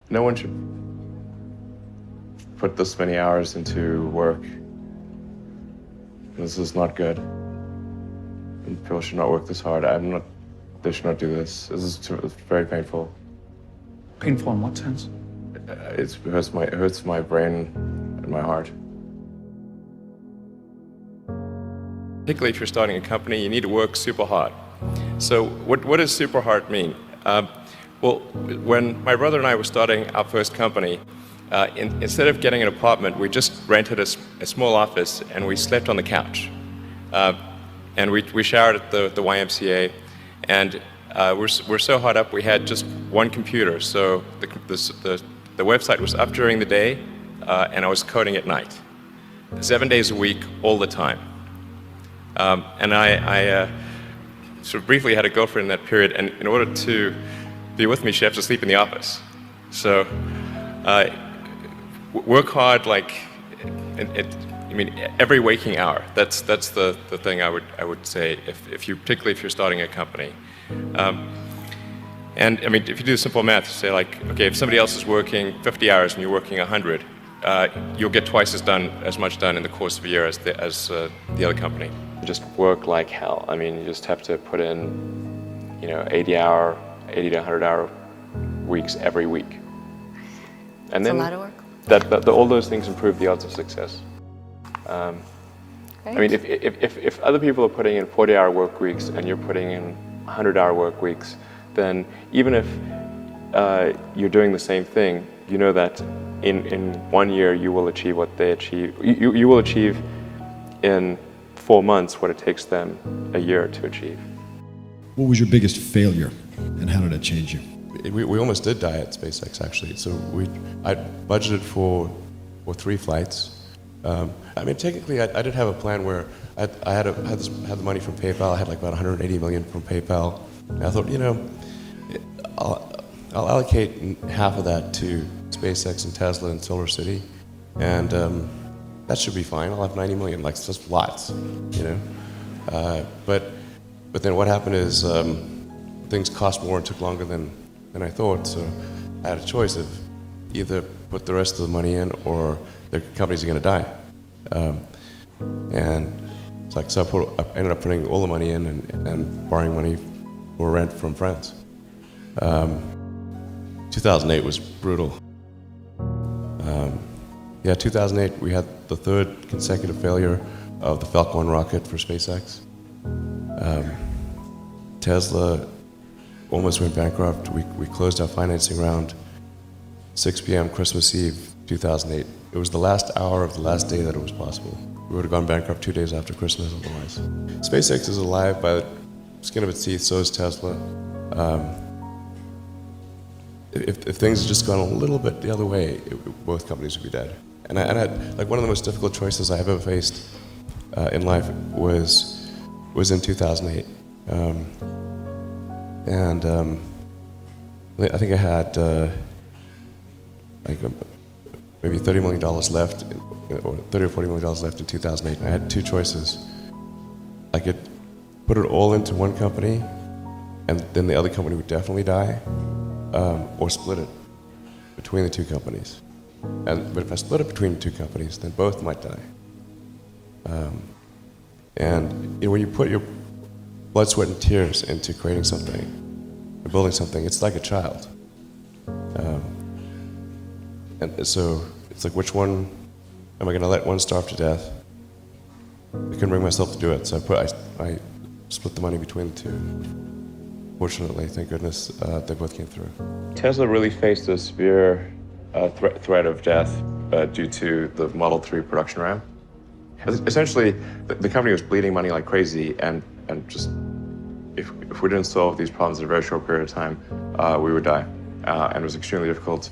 No one should put this many hours into work. This is not good. And people should not work this hard. They should not do this. It's very painful. Painful in what sense? It hurts my brain and my heart. Particularly if you're starting a company, you need to work super hard. So what does super hard mean? Well, when my brother and I were starting our first company, instead of getting an apartment, we just rented a small office and we slept on the couch. And we showered at the YMCA, and we're so hot up we had just one computer. So the website was up during the day, and I was coding at night, 7 days a week, all the time. And I sort of briefly had a girlfriend in that period, and in order to be with me, she had to sleep in the office. So work hard, like, I mean, every waking hour. That's the thing I would say, particularly if you're starting a company. And I mean, if you do simple math, you say like, okay, if somebody else is working 50 hours and you're working 100, you'll get twice as much done in the course of a year as the other company. Just work like hell. I mean, you just have to put in, 80 to 100 hour weeks every week. And It's then a lot of work. all those things improve the odds of success. I mean, if other people are putting in 40-hour work weeks and you're putting in 100-hour work weeks, then even if you're doing the same thing, you know that in 1 year you will achieve what they achieve. You will achieve in 4 months what it takes them a year to achieve. What was your biggest failure, and how did it change you? We almost did die at SpaceX, actually. So I budgeted for 3 flights. I mean, technically, I did have a plan where I had the money from PayPal. I had like about 180 million from PayPal. And I thought, I'll allocate half of that to SpaceX and Tesla and Solar City, and that should be fine. I'll have 90 million, like, it's just lots, But then what happened is things cost more and took longer than I thought. So I had a choice of either put the rest of the money in or the companies are going to die. And it's like, so I ended up putting all the money in and borrowing money for rent from friends. 2008 was brutal. 2008 we had the 3rd consecutive failure of the Falcon 1 rocket for SpaceX. Tesla almost went bankrupt. We closed our financing round 6 p.m. Christmas Eve 2008. It was the last hour of the last day that it was possible. We would have gone bankrupt 2 days after Christmas otherwise. SpaceX is alive by the skin of its teeth, so is Tesla. If things had just gone a little bit the other way, both companies would be dead. And I had, like, one of the most difficult choices I've ever faced in life was in 2008. I think I had maybe $30 million left, or $30 or $40 million left in 2008. And I had 2 choices. I could put it all into one company, and then the other company would definitely die, or split it between the 2 companies. But if I split it between the 2 companies, then both might die. And when you put your blood, sweat, and tears into creating something, or building something, it's like a child. And so it's like, which one am I going to let one starve to death? I couldn't bring myself to do it, so I split the money between the 2. Fortunately, thank goodness, they both came through. Tesla really faced a severe threat of death due to the Model 3 production ramp. Essentially, the company was bleeding money like crazy, and just if we didn't solve these problems in a very short period of time, we would die. And it was extremely difficult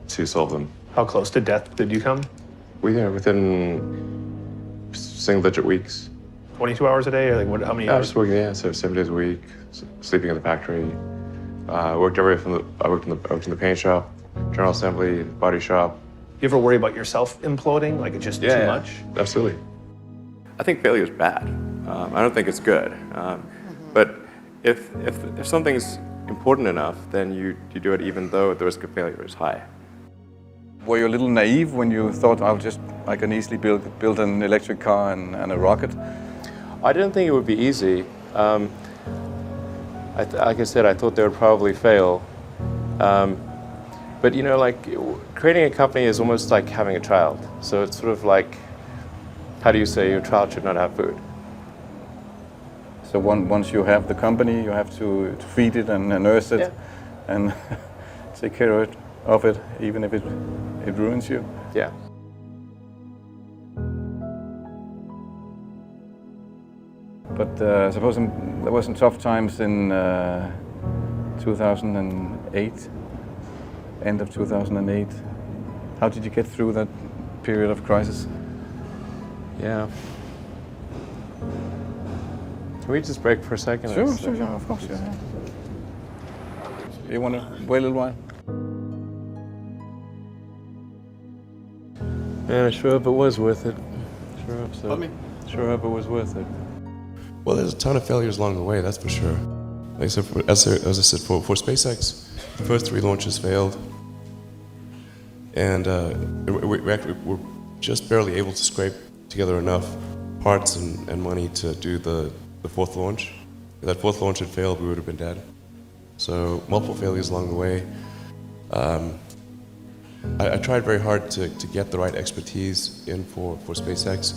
to solve them. How close to death did you come? Within single-digit weeks. 22 hours a day, or like how many I hours? was working, so 7 days a week, sleeping in the factory. I worked in the paint shop, general assembly, body shop. You ever worry about yourself imploding, like it's just too much? Absolutely. I think failure is bad. I don't think it's good. But if something's important enough, then you do it even though the risk of failure is high. Were you a little naive when you thought, I can easily build an electric car and a rocket? I didn't think it would be easy. Like I said, I thought they would probably fail. But you know, like creating a company is almost like having a child. So it's sort of like, how do you say your child should not have food? So once you have the company, you have to feed it and nurse it, and take care of it, even if it ruins you. Yeah. But suppose there were some tough times in 2008, end of 2008. How did you get through that period of crisis? Yeah. Can we just break for a second? Sure, of course. Yeah. You want to wait a little while? Man, I sure hope it was worth it. Sure hope so. Pardon me? Sure hope it was worth it. Well, there's a ton of failures along the way, that's for sure. Like I said, as I said, for SpaceX, the first 3 launches failed. And we're just barely able to scrape together enough parts and money to do the 4th launch. If that 4th launch had failed, we would have been dead. So multiple failures along the way. I tried very hard to get the right expertise in for SpaceX.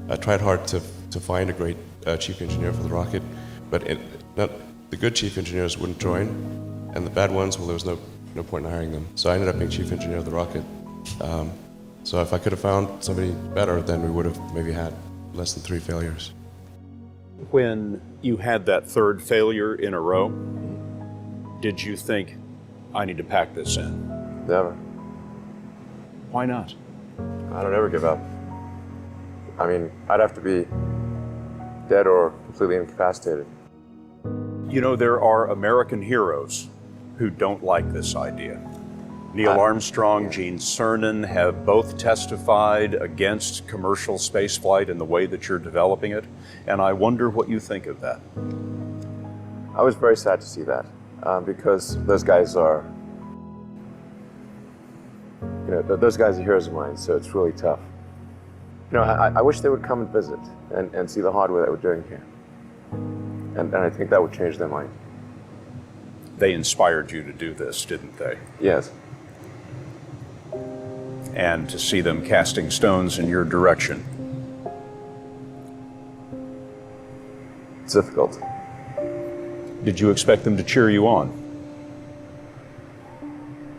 I tried hard to find a great chief engineer for the rocket, but the good chief engineers wouldn't join, and the bad ones, well, there was no point in hiring them. So I ended up being chief engineer of the rocket. So if I could have found somebody better, then we would have maybe had less than 3 failures. When you had that 3rd failure in a row, did you think, I need to pack this in? Never. Why not? I don't ever give up. I mean, I'd have to be dead or completely incapacitated. You know, there are American heroes who don't like this idea. Neil Armstrong, Gene Cernan have both testified against commercial spaceflight in the way that you're developing it, and I wonder what you think of that. I was very sad to see that, because those guys are, those guys are heroes of mine, so it's really tough. I wish they would come and visit and see the hardware that we're doing here. And I think that would change their mind. They inspired you to do this, didn't they? Yes. And to see them casting stones in your direction. It's difficult. Did you expect them to cheer you on?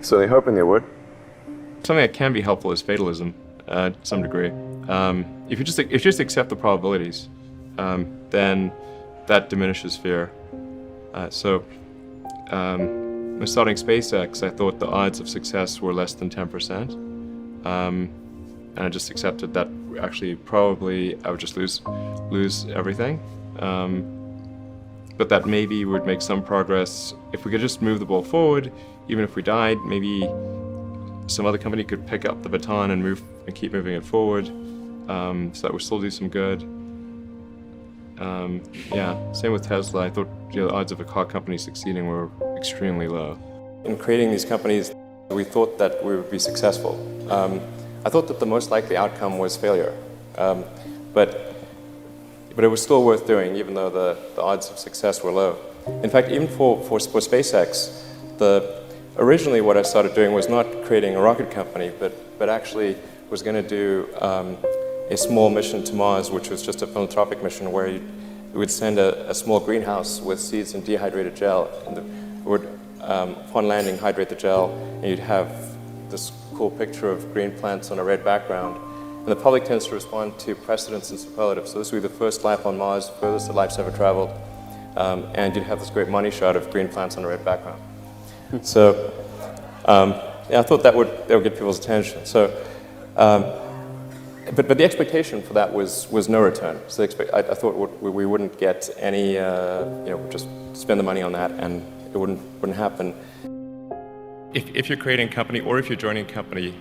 So they're hoping they would. Something that can be helpful is fatalism, to some degree. If you just accept the probabilities, then that diminishes fear. When starting SpaceX, I thought the odds of success were less than 10%. And I just accepted that actually probably I would just lose everything. But that maybe we would make some progress. If we could just move the ball forward, even if we died, maybe some other company could pick up the baton and keep moving it forward, so that would still do some good. Same with Tesla. I thought the odds of a car company succeeding were extremely low. In creating these companies, we thought that we would be successful. I thought that the most likely outcome was failure, but it was still worth doing, even though the odds of success were low. In fact, even for SpaceX, originally what I started doing was not creating a rocket company, but actually was going to do a small mission to Mars, which was just a philanthropic mission where you would send a small greenhouse with seeds and dehydrated gel, and it would, upon landing, hydrate the gel, and you'd have this cool picture of green plants on a red background. And the public tends to respond to precedents and superlatives. So this would be the first life on Mars, furthest that life's ever traveled, and you'd have this great money shot of green plants on a red background. So, I thought that would get people's attention. So, but the expectation for that was no return. So I thought we wouldn't get any, just spend the money on that, and it wouldn't happen. If you're creating a company or if you're joining a company,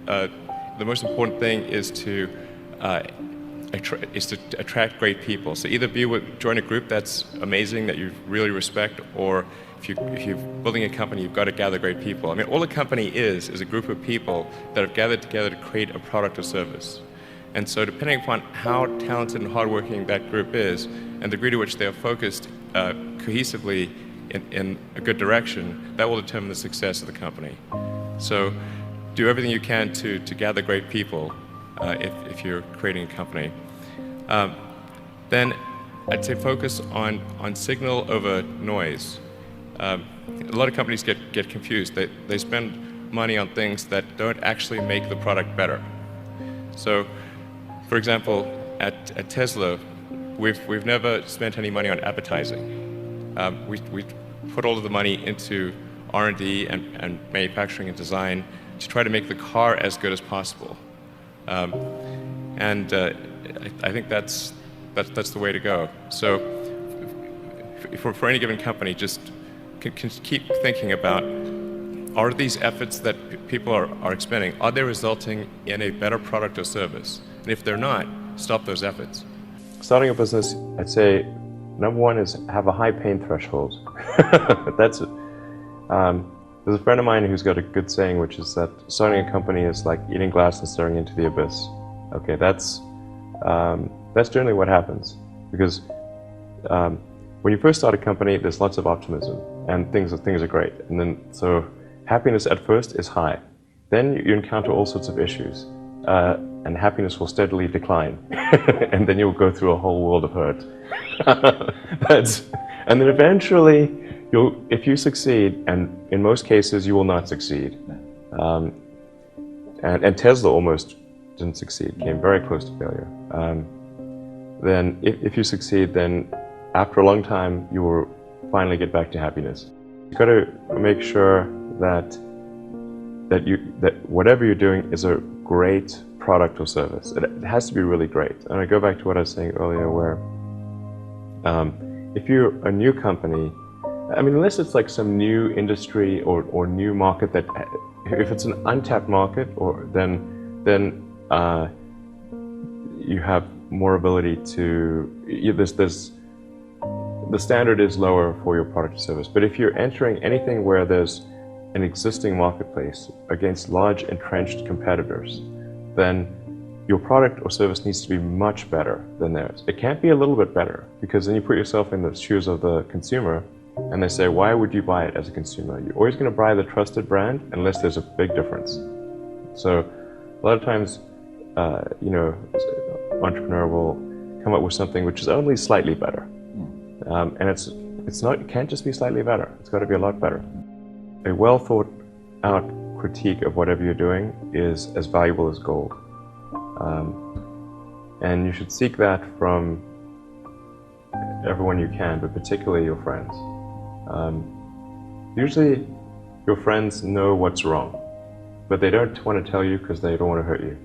the most important thing is to to attract great people. So either join a group that's amazing that you really respect, or if you're building a company, you've got to gather great people. I mean, all a company is a group of people that have gathered together to create a product or service. And so depending upon how talented and hardworking that group is, and the degree to which they are focused cohesively in a good direction, that will determine the success of the company. So do everything you can to gather great people if you're creating a company. Then I'd say focus on signal over noise. A lot of companies get confused. They spend money on things that don't actually make the product better. So, for example, at Tesla, we've never spent any money on advertising. We put all of the money into R&D and manufacturing and design to try to make the car as good as possible. And I think that's the way to go. So for any given company, just can keep thinking about, are these efforts that people are expending, are they resulting in a better product or service? And if they're not, stop those efforts. Starting a business, I'd say number one is have a high pain threshold. That's it. There's a friend of mine who's got a good saying, which is that starting a company is like eating glass and staring into the abyss. Okay, that's generally what happens, because when you first start a company, there's lots of optimism and things are great, and then so happiness at first is high. Then you encounter all sorts of issues, and happiness will steadily decline, and then you'll go through a whole world of hurt. And then eventually, if you succeed, and in most cases you will not succeed, and Tesla almost didn't succeed, came very close to failure. Then if you succeed, then after a long time you will finally get back to happiness. You've got to make sure that whatever you're doing is a great product or service. It has to be really great. And I go back to what I was saying earlier, where if you're a new company, I mean, unless it's like some new industry or new market, that if it's an untapped market, then you have more ability to, the standard is lower for your product or service. But if you're entering anything where there's an existing marketplace against large entrenched competitors, then your product or service needs to be much better than theirs. It can't be a little bit better, because then you put yourself in the shoes of the consumer, and they say, why would you buy it as a consumer? You're always going to buy the trusted brand unless there's a big difference. So a lot of times, entrepreneur will come up with something which is only slightly better. And it can't just be slightly better. It's got to be a lot better. A well thought out critique of whatever you're doing is as valuable as gold. And you should seek that from everyone you can, but particularly your friends. Usually your friends know what's wrong, but they don't want to tell you because they don't want to hurt you.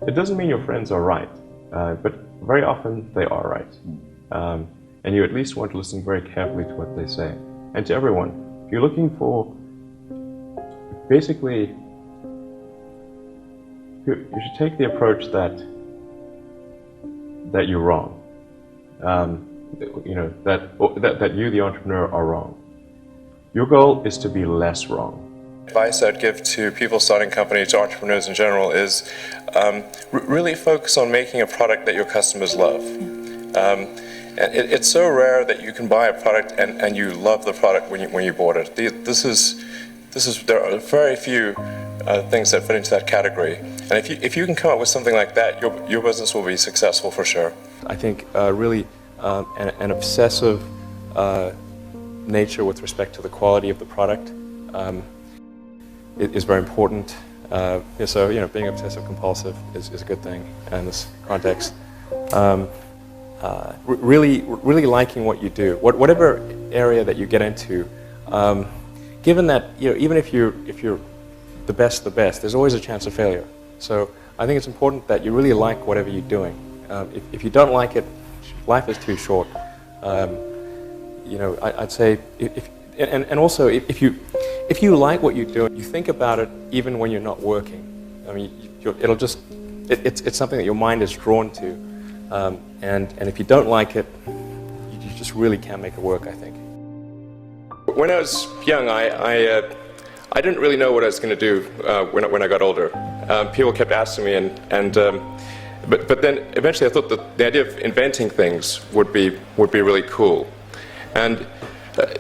It doesn't mean your friends are right, but very often they are right. And you at least want to listen very carefully to what they say. And to everyone, if you're looking for, basically, you should take the approach that you're wrong. That you, the entrepreneur, are wrong. Your goal is to be less wrong. Advice I'd give to people starting companies, to entrepreneurs in general, is really focus on making a product that your customers love. It's so rare that you can buy a product and you love the product when you bought it. There are very few things that fit into that category. And if you can come up with something like that, your business will be successful for sure. I think really an obsessive nature with respect to the quality of the product is very important. So being obsessive compulsive is a good thing in this context. Really liking what you do, whatever area that you get into. Given that even if you're the best, there's always a chance of failure. So I think it's important that you really like whatever you're doing. If you don't like it, life is too short. I'd say also if you like what you're doing, you think about it even when you're not working. I mean, it's something that your mind is drawn to. And if you don't like it, you just really can't make it work, I think. When I was young, I didn't really know what I was going to do when I got older. People kept asking me, but then eventually I thought that the idea of inventing things would be really cool. And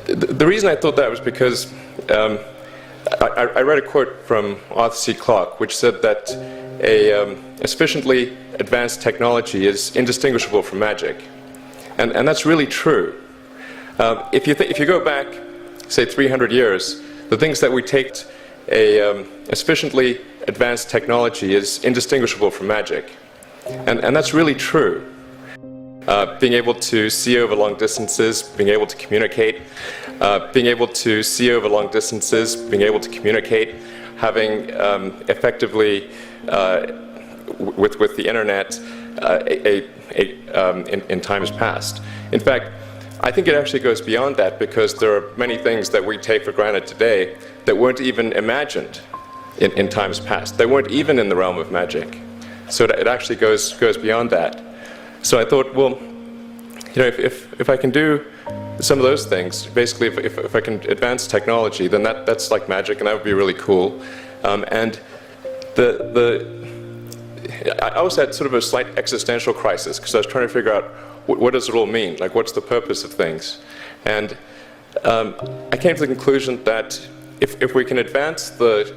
the reason I thought that was because I read a quote from Arthur C. Clarke, which said that a sufficiently advanced technology is indistinguishable from magic, and that's really true. If you go back, say 300 years, the things that we take a sufficiently advanced technology is indistinguishable from magic, and that's really true. Being able to see over long distances, being able to communicate, being able to see over long distances, being able to communicate, having effectively with the internet in times past. In fact, I think it actually goes beyond that, because there are many things that we take for granted today that weren't even imagined in times past. They weren't even in the realm of magic. So it actually goes beyond that. So I thought, well, you know, if I can do some of those things, basically if I can advance technology, then that's like magic, and that would be really cool. And I also had sort of a slight existential crisis, because I was trying to figure out what does it all mean? Like, what's the purpose of things? And I came to the conclusion that if we can advance the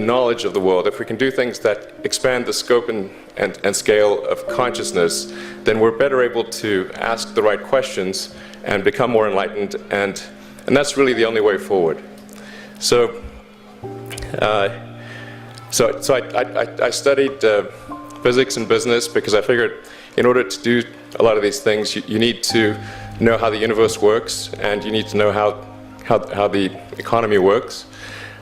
knowledge of the world, if we can do things that expand the scope and scale of consciousness, then we're better able to ask the right questions and become more enlightened, and that's really the only way forward. So I studied physics and business, because I figured in order to do a lot of these things, you need to know how the universe works, and you need to know how the economy works.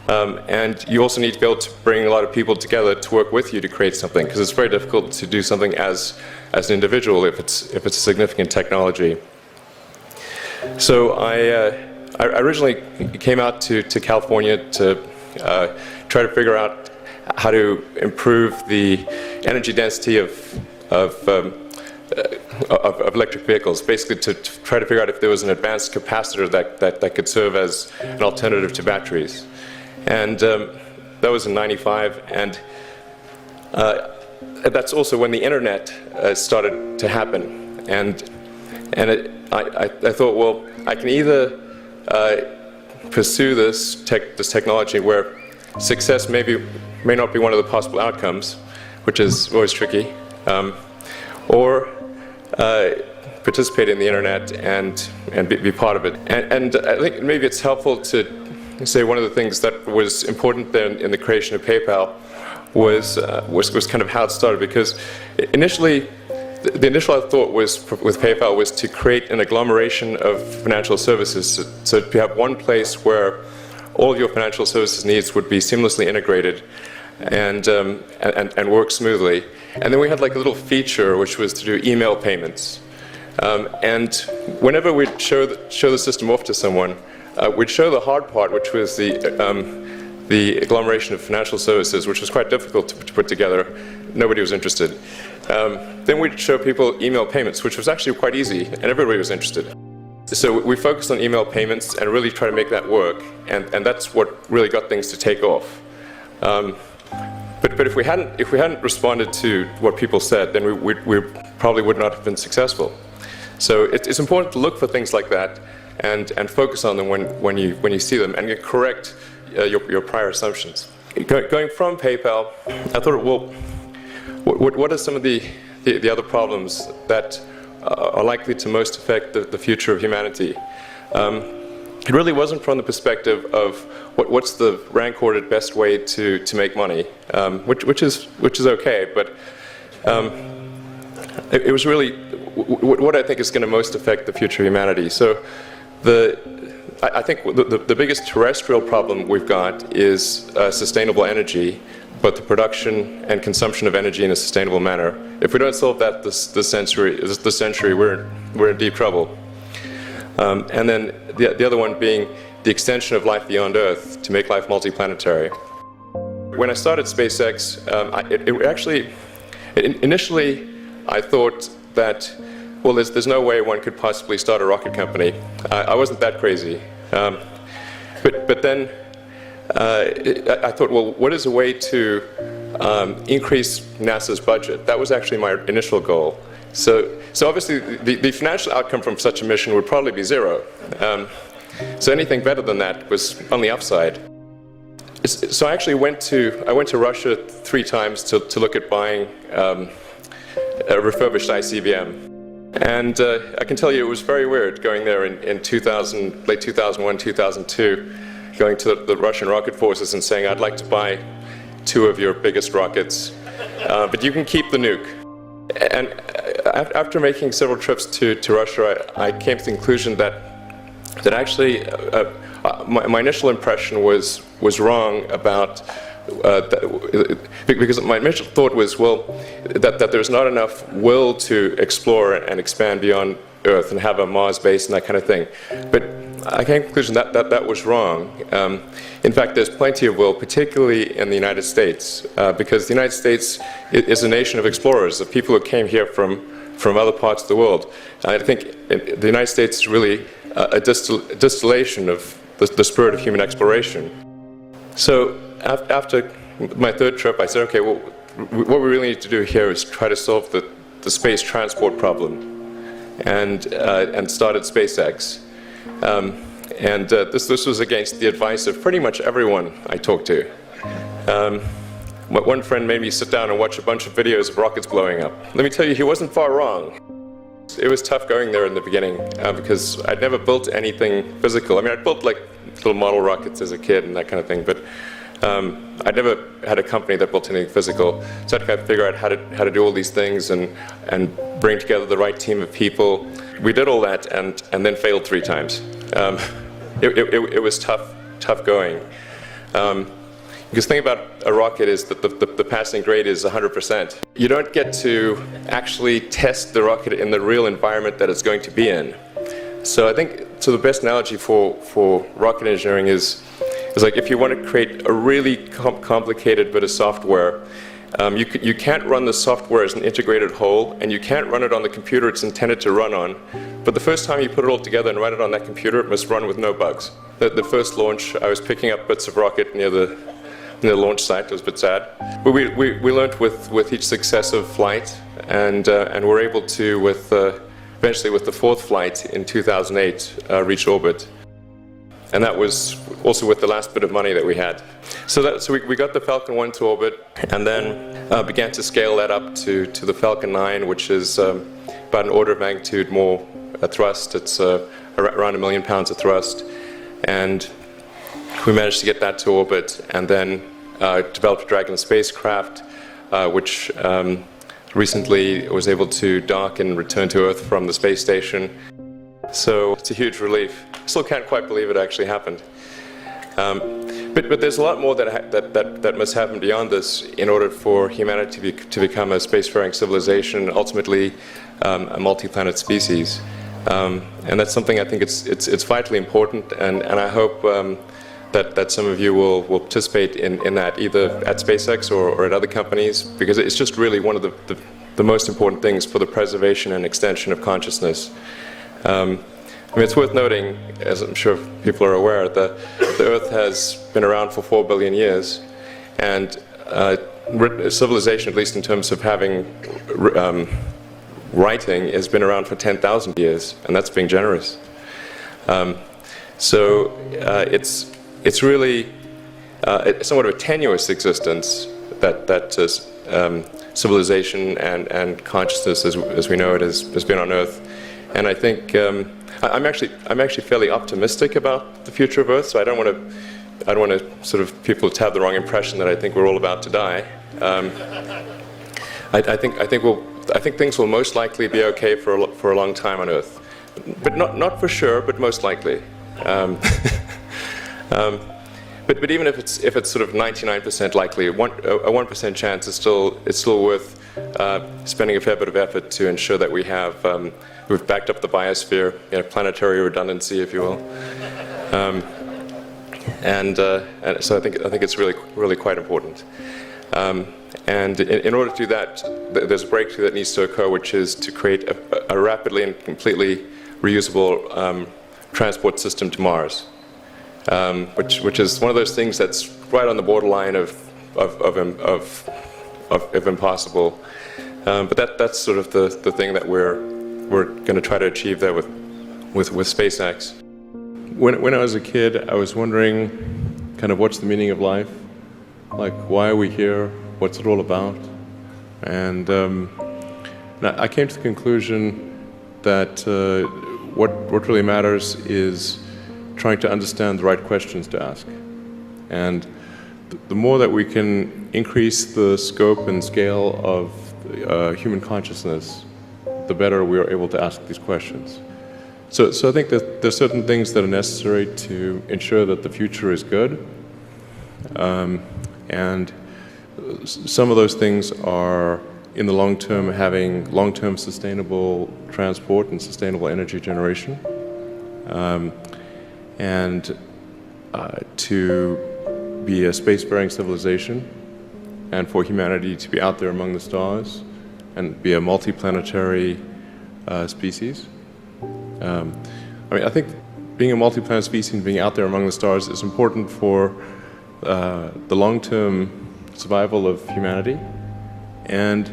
And you also need to be able to bring a lot of people together to work with you to create something, because it's very difficult to do something as an individual if it's a significant technology. So I originally came out to California to try to figure out how to improve the energy density of electric vehicles, basically to try to figure out if there was an advanced capacitor that could serve as an alternative to batteries. And that was in '95, and that's also when the internet started to happen. And I thought, well, I can either pursue this technology where success may not be one of the possible outcomes, which is always tricky, or participate in the internet and be part of it. And I think maybe it's helpful to say one of the things that was important then in the creation of PayPal was kind of how it started, because initially the initial thought was with PayPal was to create an agglomeration of financial services, so to have one place where all of your financial services needs would be seamlessly integrated and work smoothly. And then we had like a little feature which was to do email payments. And whenever we'd show the system off to someone, we'd show the hard part, which was the agglomeration of financial services, which was quite difficult to put together. Nobody was interested. Then we'd show people email payments, which was actually quite easy, and everybody was interested. So we focused on email payments and really try to make that work, and that's what really got things to take off. But if we hadn't responded to what people said, then we probably would not have been successful. So it's important to look for things like that and focus on them when you see them, and correct your prior assumptions. Going from PayPal, I thought, well, what are some of the other problems that are likely to most affect the future of humanity? It really wasn't from the perspective of what's the rank-ordered best way to make money, which is okay, but it was really what I think is going to most affect the future of humanity. So I think the biggest terrestrial problem we've got is sustainable energy, but the production and consumption of energy in a sustainable manner. If we don't solve that this century, we're in deep trouble. And then the other one being the extension of life beyond Earth to make life multiplanetary. When I started SpaceX, initially I thought that, well, there's no way one could possibly start a rocket company. I wasn't that crazy. But then I thought, well, what is a way to increase NASA's budget? That was actually my initial goal. So obviously, the financial outcome from such a mission would probably be zero. So anything better than that was on the upside. So I actually went to Russia 3 times to look at buying a refurbished ICBM. And I can tell you it was very weird going there in 2000, late 2001, 2002, going to the Russian rocket forces and saying, I'd like to buy 2 of your biggest rockets, but you can keep the nuke. And after making several trips to Russia, I came to the conclusion that actually my initial impression was wrong about because my initial thought was, well, that there's not enough will to explore and expand beyond Earth and have a Mars base and that kind of thing. But I came to the conclusion that was wrong. In fact, there's plenty of will, particularly in the United States, because the United States is a nation of explorers, of people who came here from other parts of the world. And I think the United States is really a distillation of the spirit of human exploration. So after my 3rd trip, I said, okay, well, what we really need to do here is try to solve the space transport problem, and started SpaceX. This was against the advice of pretty much everyone I talked to. One friend made me sit down and watch a bunch of videos of rockets blowing up. Let me tell you, he wasn't far wrong. It was tough going there in the beginning because I'd never built anything physical. I mean, I'd built like little model rockets as a kid and that kind of thing, but I'd never had a company that built anything physical. So I had to kind of figure out how to do all these things and bring together the right team of people. We did all that and then failed 3 times. It was tough going. Because the thing about a rocket is that the passing grade is 100%. You don't get to actually test the rocket in the real environment that it's going to be in. So I think the best analogy for rocket engineering is like if you want to create a really complicated bit of software, you can't run the software as an integrated whole, and you can't run it on the computer it's intended to run on. But the first time you put it all together and run it on that computer, it must run with no bugs. The first launch, I was picking up bits of rocket near the launch site. It was a bit sad. But we learned with each successive flight, and were able to, eventually with the 4th flight in 2008, reach orbit. And that was also with the last bit of money that we had. So we got the Falcon 1 to orbit, and then began to scale that up to the Falcon 9, which is about an order of magnitude more thrust. It's around 1 million pounds of thrust. And we managed to get that to orbit, and then developed a Dragon spacecraft, which recently was able to dock and return to Earth from the space station. So it's a huge relief. Still can't quite believe it actually happened. But there's a lot more that must happen beyond this in order for humanity to become a spacefaring civilization, ultimately a multi-planet species. And that's something I think it's vitally important, and I hope that some of you will participate in that, either at SpaceX or at other companies, because it's just really one of the most important things for the preservation and extension of consciousness. I mean, it's worth noting, as I'm sure people are aware, that the Earth has been around for 4 billion years, and civilization, at least in terms of having writing, has been around for 10,000 years, and that's being generous. So it's really somewhat of a tenuous existence that civilization and consciousness, as we know it, has been on Earth. And I think I'm actually fairly optimistic about the future of Earth. So I don't want to sort of people to have the wrong impression that I think we're all about to die. I think things will most likely be okay for a long time on Earth, but not for sure, but most likely. But even if it's sort of 99% likely, a 1% chance is still worth spending a fair bit of effort to ensure that we've backed up the biosphere, planetary redundancy, if you will, and so I think it's really quite important. And in order to do that, there's a breakthrough that needs to occur, which is to create a rapidly and completely reusable transport system to Mars, which is one of those things that's right on the borderline of impossible. But that's sort of the thing that we're going to try to achieve there with SpaceX. When I was a kid, I was wondering kind of what's the meaning of life? Like, why are we here? What's it all about? And I came to the conclusion that what really matters is trying to understand the right questions to ask. And the more that we can increase the scope and scale of human consciousness, the better we are able to ask these questions. So I think that there's certain things that are necessary to ensure that the future is good. And some of those things are, in the long term, having long-term sustainable transport and sustainable energy generation, and to be a spacefaring civilization, and for humanity to be out there among the stars and be a multiplanetary species. I think being a multi-planet species and being out there among the stars is important for the long-term survival of humanity, and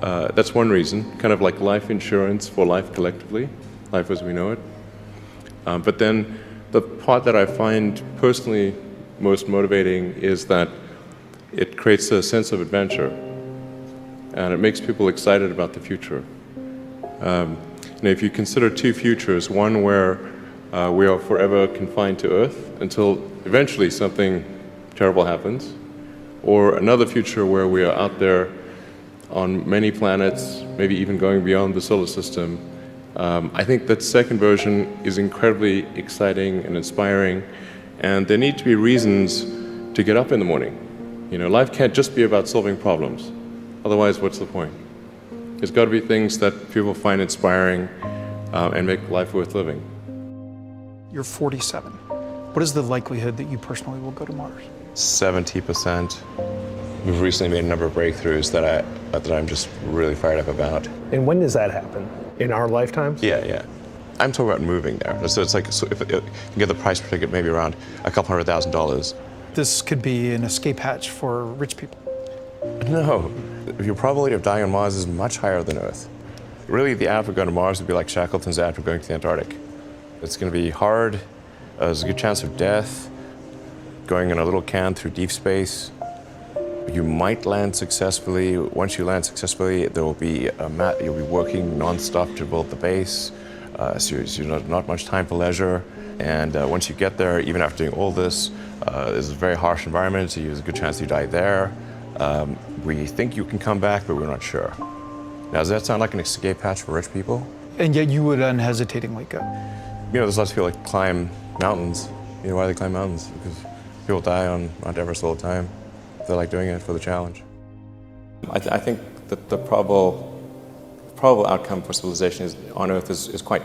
that's one reason, kind of like life insurance for life collectively, life as we know it. But then the part that I find personally most motivating is that it creates a sense of adventure, and it makes people excited about the future. If you consider two futures, one where we are forever confined to Earth until eventually something terrible happens, or another future where we are out there on many planets, maybe even going beyond the solar system, I think that second version is incredibly exciting and inspiring, and there need to be reasons to get up in the morning. Life can't just be about solving problems. Otherwise, what's the point? There's got to be things that people find inspiring and make life worth living. You're 47. What is the likelihood that you personally will go to Mars? 70%. We've recently made a number of breakthroughs that I'm just really fired up about. And when does that happen? In our lifetimes? Yeah. I'm talking about moving there. So it's like, so if you get the price per ticket maybe around $200,000. This could be an escape hatch for rich people. No, your probability of dying on Mars is much higher than Earth. Really, the average going to Mars would be like Shackleton's average going to the Antarctic. It's going to be hard. There's a good chance of death. Going in a little can through deep space. You might land successfully. Once you land successfully, there will be you'll be working non-stop to build the base. So not much time for leisure. And once you get there, even after doing all this, it's a very harsh environment, so there's a good chance you die there. We think you can come back, but we're not sure. Now, does that sound like an escape hatch for rich people? And yet you would unhesitatingly go. There's lots of people that climb mountains. Why do they climb mountains? Because people die on Mount Everest all the time. They like doing it for the challenge. I think that the probable outcome for civilization on Earth is quite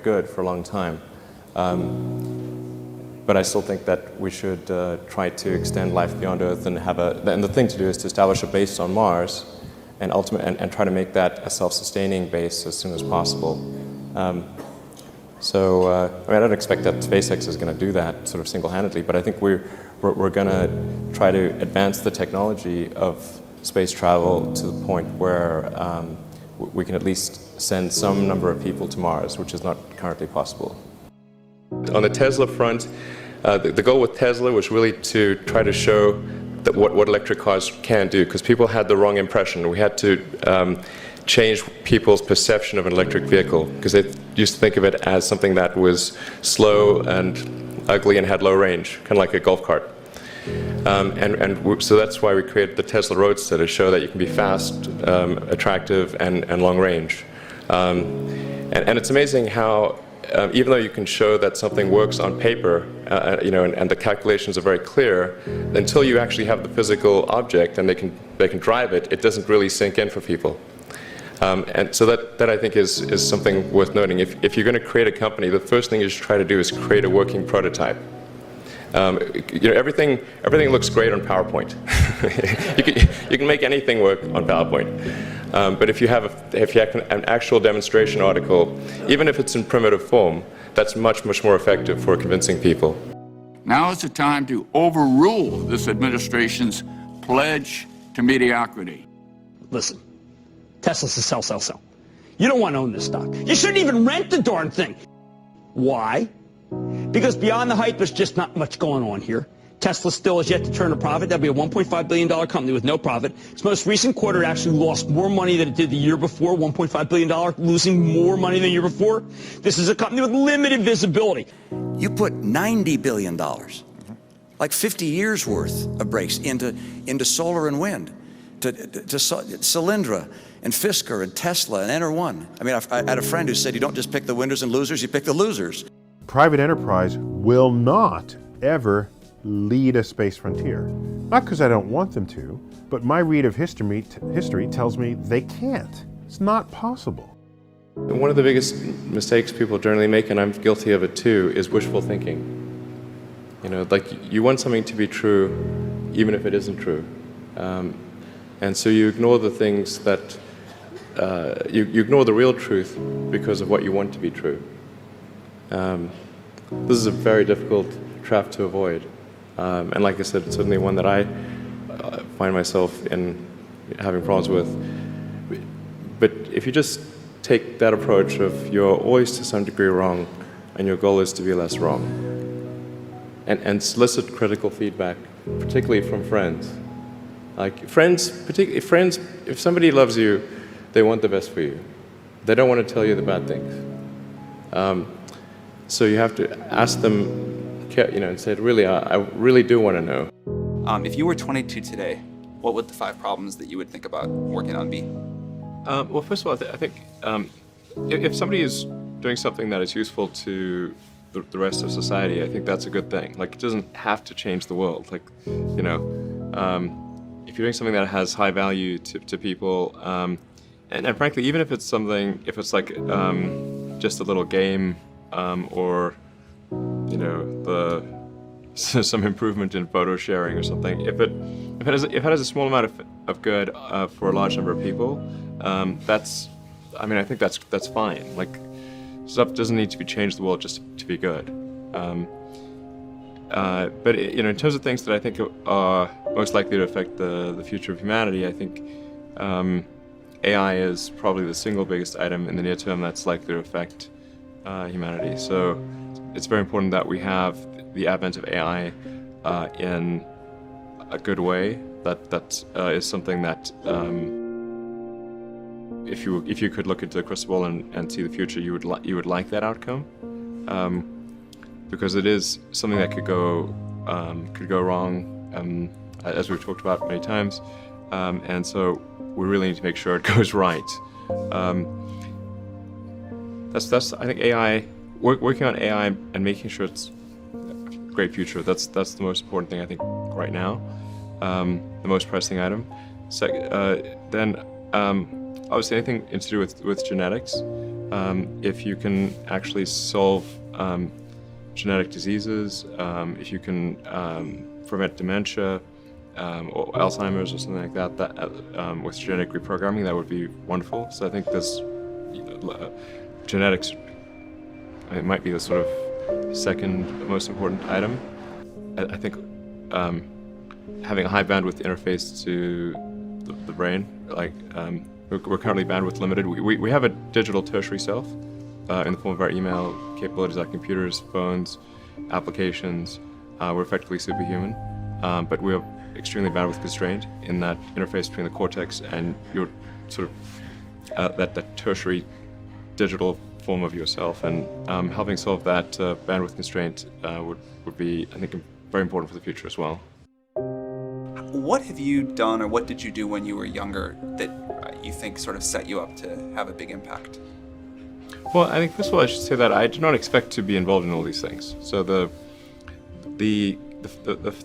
good for a long time. But I still think that we should try to extend life beyond Earth and and the thing to do is to establish a base on Mars and and try to make that a self-sustaining base as soon as possible. I don't expect that SpaceX is going to do that sort of single-handedly, but I think we're going to try to advance the technology of space travel to the point where we can at least send some number of people to Mars, which is not currently possible. On the Tesla front, the goal with Tesla was really to try to show that what electric cars can do, because people had the wrong impression. We had to change people's perception of an electric vehicle, because they used to think of it as something that was slow and ugly and had low range, kind of like a golf cart. So that's why we created the Tesla Roadster, to show that you can be fast, attractive, and long range. And it's amazing how even though you can show that something works on paper, and the calculations are very clear, until you actually have the physical object and they can drive it, it doesn't really sink in for people. And so that I think is something worth noting. If you're going to create a company, the first thing you should try to do is create a working prototype. Everything looks great on PowerPoint. you can make anything work on PowerPoint. But if you have an actual demonstration article, even if it's in primitive form, that's much more effective for convincing people. Now is the time to overrule this administration's pledge to mediocrity. Listen, Tesla's a sell. You don't want to own this stock. You shouldn't even rent the darn thing. Why? Because beyond the hype, there's just not much going on here. Tesla still has yet to turn a profit. That'll be a $1.5 billion company with no profit. Its most recent quarter actually lost more money than it did the year before, $1.5 billion, losing more money than the year before. This is a company with limited visibility. You put $90 billion, like 50 years worth of breaks into solar and wind, to Solyndra and Fisker and Tesla and Enter1. I mean, I had a friend who said you don't just pick the winners and losers, you pick the losers. Private enterprise will not ever lead a space frontier. Not because I don't want them to, but my read of history tells me they can't. It's not possible. One of the biggest mistakes people generally make, and I'm guilty of it too, is wishful thinking. Like you want something to be true, even if it isn't true. And so you ignore the things that, you ignore the real truth because of what you want to be true. This is a very difficult trap to avoid. And like I said, it's certainly one that I find myself in having problems with. But if you just take that approach of you're always to some degree wrong, and your goal is to be less wrong, and solicit critical feedback, particularly from friends. Like friends, if somebody loves you, they want the best for you. They don't want to tell you the bad things. So you have to ask them, and say, really, I really do want to know. If you were 22 today, what would the 5 problems that you would think about working on be? Well, first of all, I think if somebody is doing something that is useful to the rest of society, I think that's a good thing. Like, it doesn't have to change the world. Like, if you're doing something that has high value to people, and frankly, even if it's like just a little game, or some improvement in photo sharing or something. If it has a small amount of good for a large number of people, I think that's fine. Like, stuff doesn't need to be changed the world just to be good. But in terms of things that I think are most likely to affect the future of humanity, I think AI is probably the single biggest item in the near term that's likely to affect humanity. So it's very important that we have the advent of AI in a good way. That is something that if you could look into the crystal ball and see the future, you would like that outcome, because it is something that could go wrong, as we've talked about many times, and so we really need to make sure it goes right. That's I think AI, working on AI and making sure it's a great future. That's the most important thing I think right now, the most pressing item. Then obviously anything to do with genetics. If you can actually solve genetic diseases, if you can prevent dementia or Alzheimer's or something like that, with genetic reprogramming, that would be wonderful. So I think there's genetics, it might be the sort of second most important item. I think having a high bandwidth interface to the brain, like we're currently bandwidth limited. We have a digital tertiary self in the form of our email capabilities, our computers, phones, applications. We're effectively superhuman, but we're extremely bandwidth constrained in that interface between the cortex and your sort of that tertiary digital form of yourself, and helping solve that bandwidth constraint would be, I think, very important for the future as well. What have you done, or what did you do when you were younger that you think sort of set you up to have a big impact? Well, I think first of all I should say that I did not expect to be involved in all these things. So the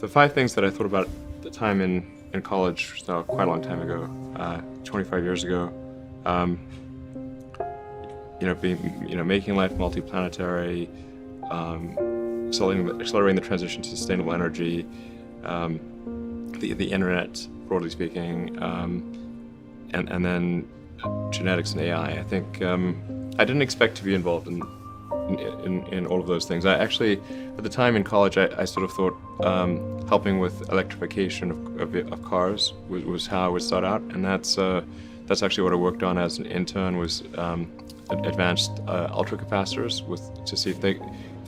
5 things that I thought about at the time in college, so quite a long time ago, 25 years ago, making life multiplanetary, accelerating the transition to sustainable energy, the internet, broadly speaking, and then genetics and AI. I think I didn't expect to be involved in all of those things. I actually, at the time in college, I sort of thought helping with electrification of cars was how I would start out, and that's actually what I worked on as an intern, was advanced ultracapacitors to see if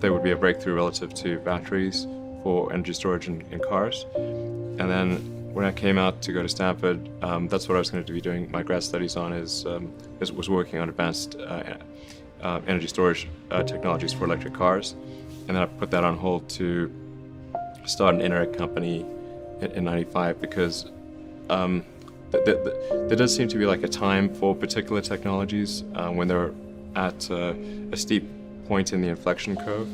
they would be a breakthrough relative to batteries for energy storage in cars. And then when I came out to go to Stanford, that's what I was going to be doing my grad studies on, was working on advanced energy storage technologies for electric cars. And then I put that on hold to start an internet company in '95 because there does seem to be like a time for particular technologies when they're at a steep point in the inflection curve,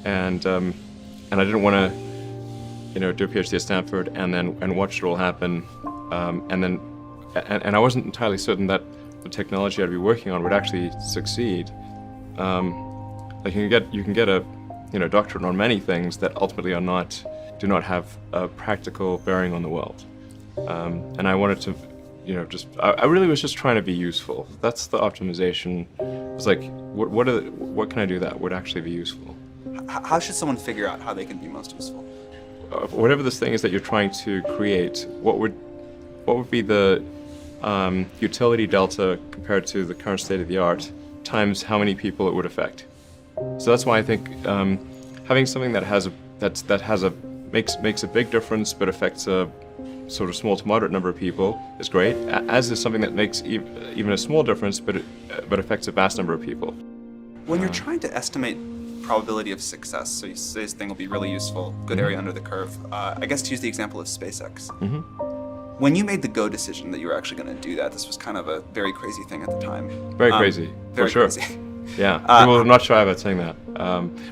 and I didn't want to, do a PhD at Stanford and watch it all happen, and I wasn't entirely certain that the technology I'd be working on would actually succeed. Like you can get a doctorate on many things that ultimately do not have a practical bearing on the world. And I wanted to, I really was just trying to be useful. That's the optimization. It's like, what can I do that would actually be useful? How should someone figure out how they can be most useful? Whatever this thing is that you're trying to create, what would be the utility delta compared to the current state of the art times how many people it would affect? So that's why I think having something that makes a big difference but affects a sort of small to moderate number of people is great, as is something that makes even a small difference but affects a vast number of people. When you're trying to estimate probability of success, so you say this thing will be really useful, good area under the curve, I guess to use the example of SpaceX. Mm-hmm. When you made the go decision that you were actually going to do that, this was kind of a very crazy thing at the time. Very crazy, very for sure. Crazy. Yeah, people are not shy about saying that.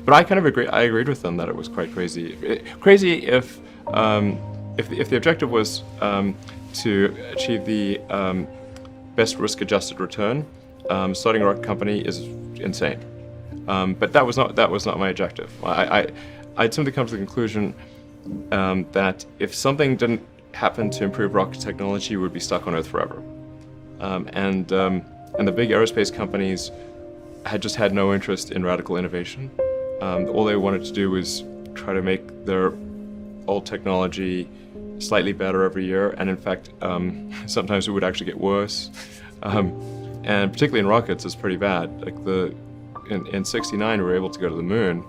But I kind of agree. I agreed with them that it was quite crazy. Crazy if the objective was to achieve the best risk-adjusted return, starting a rocket company is insane. But that was not my objective. I'd simply come to the conclusion that if something didn't happen to improve rocket technology, we would be stuck on Earth forever. And the big aerospace companies had just had no interest in radical innovation. All they wanted to do was try to make their old technology slightly better every year, and in fact, sometimes it would actually get worse. And particularly in rockets, it's pretty bad. Like in '69, we were able to go to the moon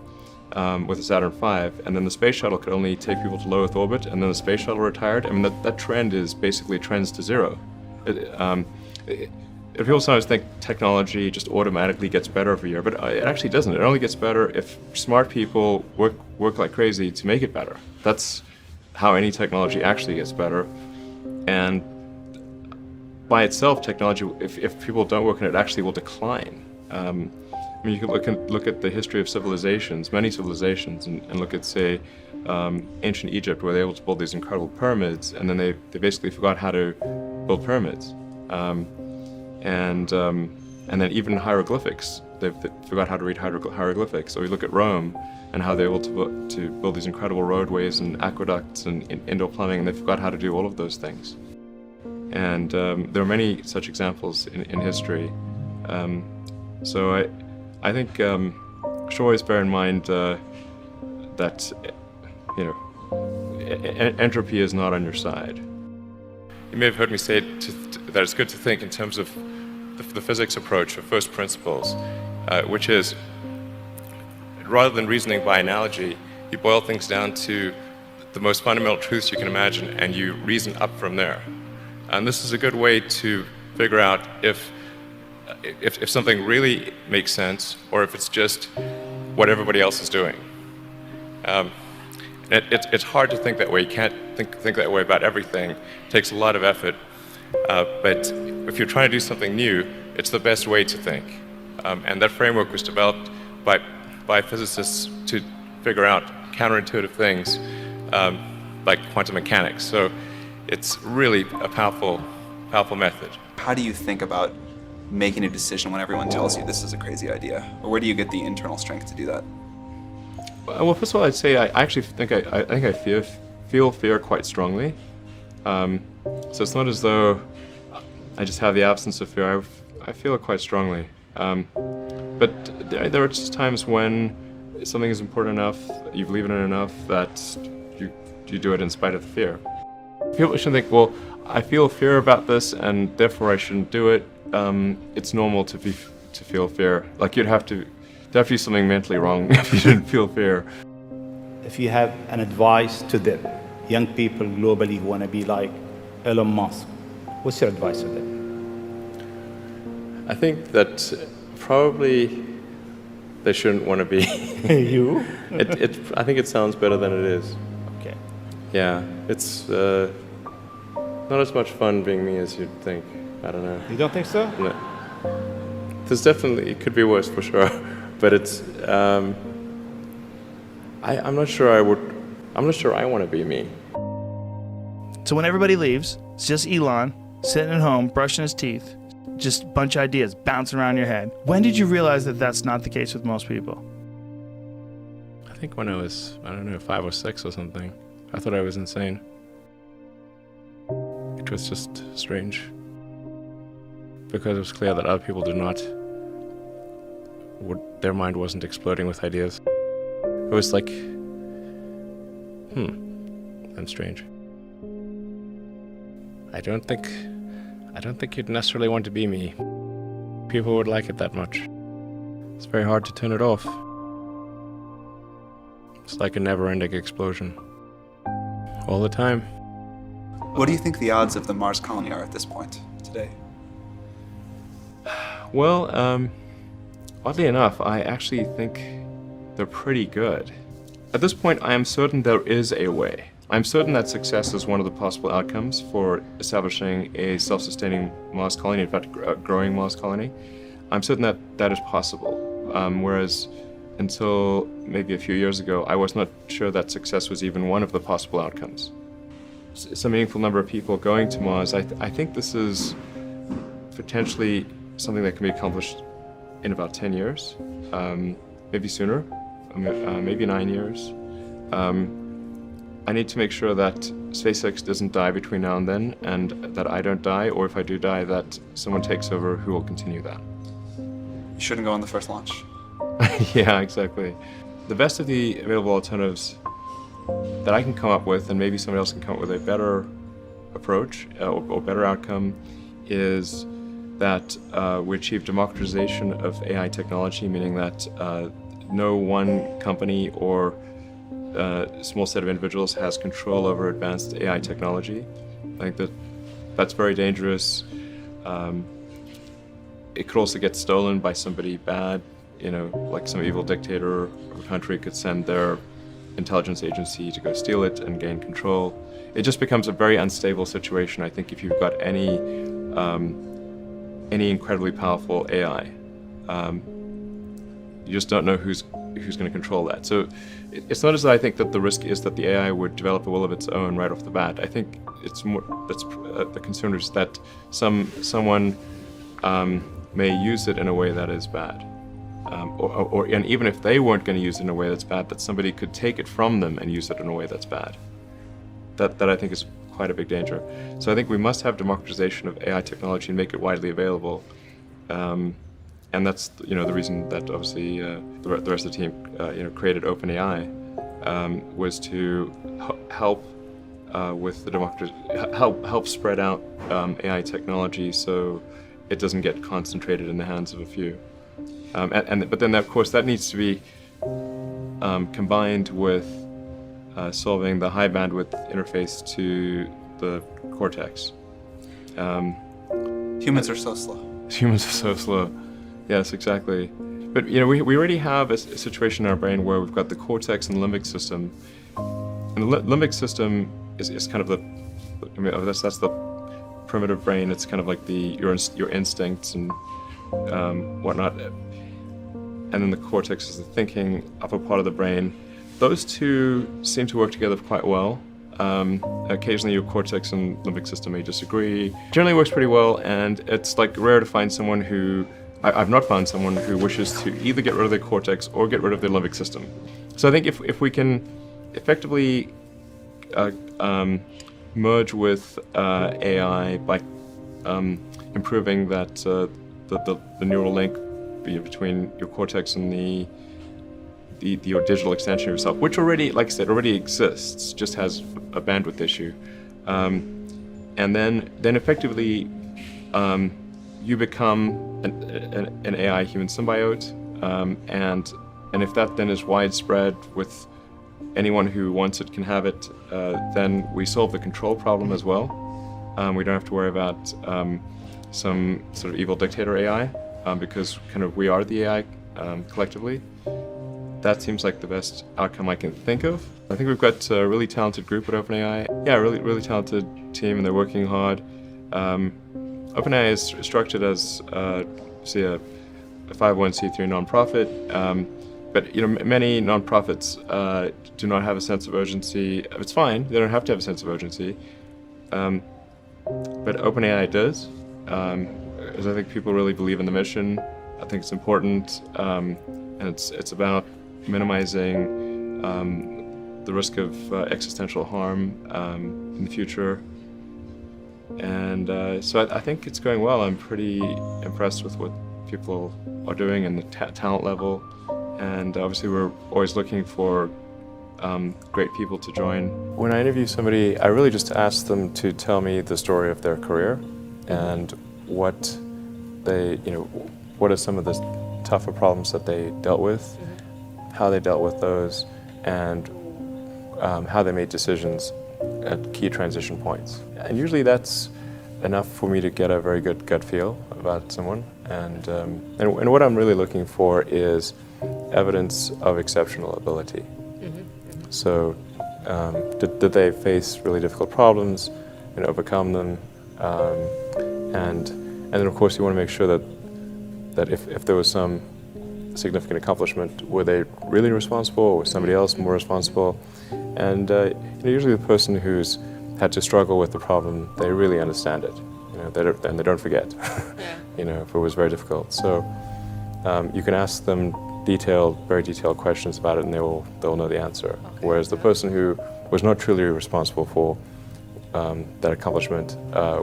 with the Saturn V, and then the space shuttle could only take people to low Earth orbit, and then the space shuttle retired. I mean, that trend is basically trends to zero. People sometimes think technology just automatically gets better every year, but it actually doesn't. It only gets better if smart people work like crazy to make it better. That's how any technology actually gets better. And by itself, technology, if people don't work on it, actually will decline. I mean, you can look at the history of civilizations, many civilizations, and look at, say, ancient Egypt, where they were able to build these incredible pyramids, and then they basically forgot how to build pyramids. And then even hieroglyphics, they forgot how to read hieroglyphics. So we look at Rome and how they were able to build these incredible roadways and aqueducts and indoor plumbing, and they forgot how to do all of those things. And there are many such examples in history. So I think should always bear in mind that entropy is not on your side. You may have heard me say that it's good to think in terms of the physics approach of first principles, which is, rather than reasoning by analogy, you boil things down to the most fundamental truths you can imagine, and you reason up from there. And this is a good way to figure out if something really makes sense, or if it's just what everybody else is doing. It's hard to think that way. You can't think that way about everything. It takes a lot of effort. But if you're trying to do something new, it's the best way to think. And that framework was developed by physicists to figure out counterintuitive things like quantum mechanics. So it's really a powerful method. How do you think about making a decision when everyone tells you this is a crazy idea? Or where do you get the internal strength to do that? Well, first of all, I'd say I actually think I feel fear quite strongly. So it's not as though I just have the absence of fear. I feel it quite strongly. But there are just times when something is important enough, you believe in it enough, that you do it in spite of the fear. People shouldn't think, well, I feel fear about this and therefore I shouldn't do it. It's normal to feel fear. Like there'd have to be something mentally wrong if you didn't feel fear. If you have an advice to them, young people globally who want to be like Elon Musk, what's your advice to them? I think that probably they shouldn't want to be. You? I think it sounds better than it is. Okay. Yeah, it's not as much fun being me as you'd think. I don't know. You don't think so? No. There's definitely, it could be worse for sure, but it's, I'm not sure I want to be me. So when everybody leaves, it's just Elon sitting at home, brushing his teeth, just a bunch of ideas bouncing around your head. When did you realize that that's not the case with most people? I think when I was, 5 or 6 or something. I thought I was insane. It was just strange. Because it was clear that other people did not, their mind wasn't exploding with ideas. It was like, I'm strange. I don't think you'd necessarily want to be me. People would like it that much. It's very hard to turn it off. It's like a never-ending explosion. All the time. What do you think the odds of the Mars colony are at this point, today? Well, oddly enough, I actually think they're pretty good. At this point, I am certain there is a way. I'm certain that success is one of the possible outcomes for establishing a self-sustaining Mars colony, in fact, a growing Mars colony. I'm certain that that is possible, whereas until maybe a few years ago, I was not sure that success was even one of the possible outcomes. Some meaningful number of people going to Mars, I think this is potentially something that can be accomplished in about 10 years, maybe sooner, maybe 9 years. I need to make sure that SpaceX doesn't die between now and then, and that I don't die, or if I do die, that someone takes over who will continue that. You shouldn't go on the first launch. Yeah, exactly. The best of the available alternatives that I can come up with, and maybe somebody else can come up with a better approach or better outcome, is that we achieve democratization of AI technology, meaning that no one company or small set of individuals has control over advanced AI technology. I think that's very dangerous. It could also get stolen by somebody bad, like some evil dictator of a country could send their intelligence agency to go steal it and gain control. It just becomes a very unstable situation, I think, if you've got any incredibly powerful AI. You just don't know who's going to control that. So it's not as though I think that the risk is that the AI would develop a will of its own right off the bat. I think it's more that's the concern is that someone may use it in a way that is bad, and even if they weren't going to use it in a way that's bad, that somebody could take it from them and use it in a way that's bad. That I think is quite a big danger. So I think we must have democratization of AI technology and make it widely available. And that's the reason that obviously the rest of the team created OpenAI was to help with the help spread out AI technology so it doesn't get concentrated in the hands of a few. But then of course that needs to be combined with solving the high bandwidth interface to the cortex. Humans are so slow. Humans are so slow. Yes, exactly. But we already have a situation in our brain where we've got the cortex and limbic system. And the limbic system is kind of that's the primitive brain. It's kind of like your instincts and whatnot. And then the cortex is the thinking upper part of the brain. Those two seem to work together quite well. Occasionally your cortex and limbic system may disagree. Generally works pretty well, and it's like rare to find someone who, I've not found someone who wishes to either get rid of their cortex or get rid of their limbic system. So I think if we can effectively merge with AI by improving that the neural link between your cortex and your digital extension of yourself, which already, like I said, already exists, just has a bandwidth issue, and then effectively you become an AI human symbiote, and if that then is widespread with anyone who wants it can have it, then we solve the control problem as well. We don't have to worry about some sort of evil dictator AI, because kind of we are the AI collectively. That seems like the best outcome I can think of. I think we've got a really talented group at OpenAI. Yeah, really talented team, and they're working hard. OpenAI is structured as, say, a 501c3 nonprofit. But many nonprofits do not have a sense of urgency. It's fine; they don't have to have a sense of urgency. But OpenAI does, because I think people really believe in the mission. I think it's important, and it's about minimizing the risk of existential harm in the future. And so I think it's going well. I'm pretty impressed with what people are doing and the talent level. And obviously we're always looking for great people to join. When I interview somebody, I really just ask them to tell me the story of their career and what are some of the tougher problems that they dealt with, how they dealt with those, and how they made decisions at key transition points. And usually that's enough for me to get a very good gut feel about someone. And what I'm really looking for is evidence of exceptional ability. So did they face really difficult problems and overcome them? And then of course you want to make sure that if there was some significant accomplishment, were they really responsible, or was somebody else more responsible? And usually the person who's had to struggle with the problem, they really understand it. And they don't forget. If it was very difficult. So you can ask them very detailed questions about it, and they'll know the answer. Whereas the person who was not truly responsible for that accomplishment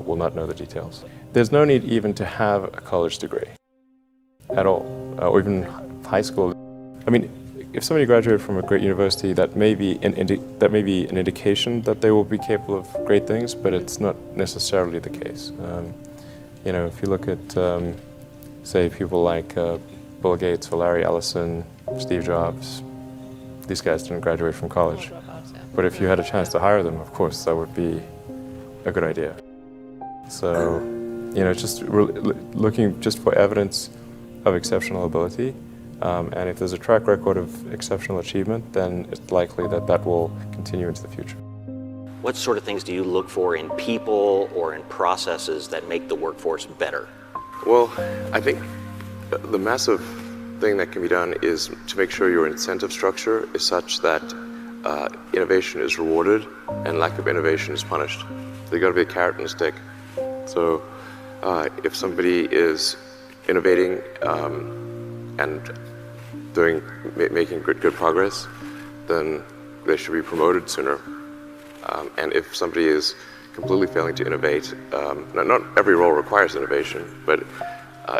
will not know the details. There's no need even to have a college degree at all, or even high school. I mean, if somebody graduated from a great university, that may be an indication that they will be capable of great things, but it's not necessarily the case. If you look at, say, people like Bill Gates or Larry Ellison, Steve Jobs, these guys didn't graduate from college. But if you had a chance to hire them, of course, that would be a good idea. So, just looking just for evidence of exceptional ability. And if there's a track record of exceptional achievement, then it's likely that will continue into the future. What sort of things do you look for in people or in processes that make the workforce better? Well, I think the massive thing that can be done is to make sure your incentive structure is such that innovation is rewarded and lack of innovation is punished. So there's got to be a carrot and a stick. So if somebody is innovating and making good progress, then they should be promoted sooner. And if somebody is completely failing to innovate, not every role requires innovation, but